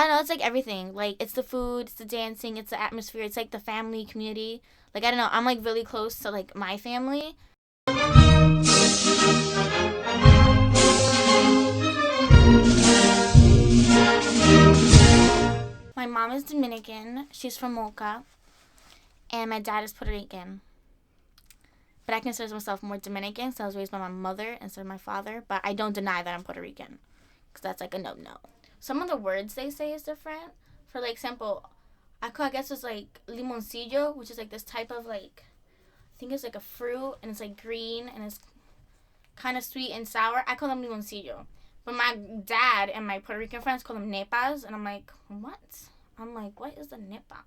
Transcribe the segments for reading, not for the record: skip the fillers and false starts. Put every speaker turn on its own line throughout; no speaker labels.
I don't know, it's like everything. Like, it's the food, it's the dancing, it's the atmosphere, it's like the family community. Like, I don't know, I'm like really close to like my family. My mom is Dominican, she's from Mocha, and my dad is Puerto Rican. But I consider myself more Dominican, so I was raised by my mother instead of my father. But I don't deny that I'm Puerto Rican, because that's like a no-no. Some of the words they say is different. For like example, I guess it's like limoncillo, which is like this type of like, I think it's like a fruit, and it's like green, and it's kind of sweet and sour. I call them limoncillo. But my dad and my Puerto Rican friends call them nepas, and I'm like, what? I'm like, what is a nepa?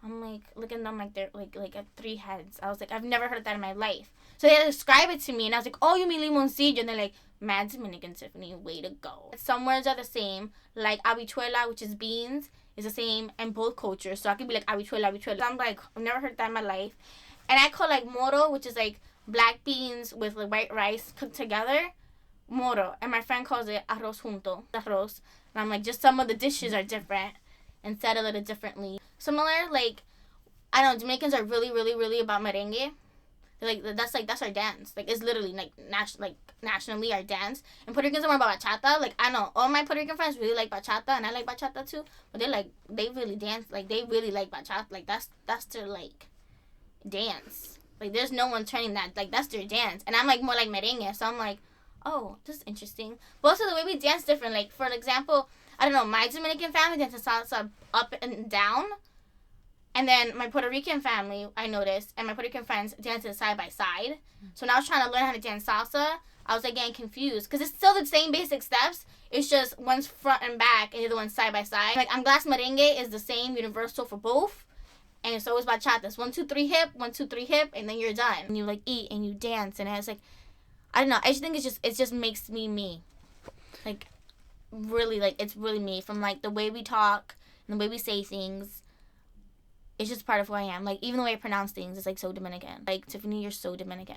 I'm like looking at them like they're like at 3 heads. I was like, I've never heard that in my life. So they describe it to me, and I was like, oh, you mean limoncillo? And they're like, mad Dominican, Tiffany, way to go. Some words are the same, like habichuela, which is beans, is the same in both cultures. So I could be like habichuela, habichuela. I'm like, I've never heard that in my life. And I call like moro, which is like black beans with like white rice cooked together, moro. And my friend calls it arroz junto, arroz. And I'm like, just some of the dishes are different and said a little differently. Similar, like, I don't know, Dominicans are really, really, really about merengue. That's our dance. Like, it's literally like nationally our dance. And Puerto Ricans are more about bachata. Like, I know all my Puerto Rican friends really like bachata, and I like bachata too. But they really dance. Like, they really like bachata. Like, that's their like dance. Like, there's no one turning that. Like, that's their dance. And I'm like more like merengue, so I'm like, oh, this is interesting. But also the way we dance different. Like, for example, I don't know, my Dominican family dances salsa up and down. And then my Puerto Rican family, I noticed, and my Puerto Rican friends dancing side by side. So when I was trying to learn how to dance salsa, I was like getting confused. Because it's still the same basic steps. It's just one's front and back and the other one's side by side. Like, Anglas merengue is the same, universal for both. And it's always bachata. It's 1, 2, 3 hip, 1, 2, 3 hip, and then you're done. And you like eat and you dance. And it's like, I don't know. I just think it just makes me. Like, really, like, it's really me. From like the way we talk and the way we say things. It's just part of who I am. Like, even the way I pronounce things is, like, so Dominican. Like, Tiffany, you're so Dominican.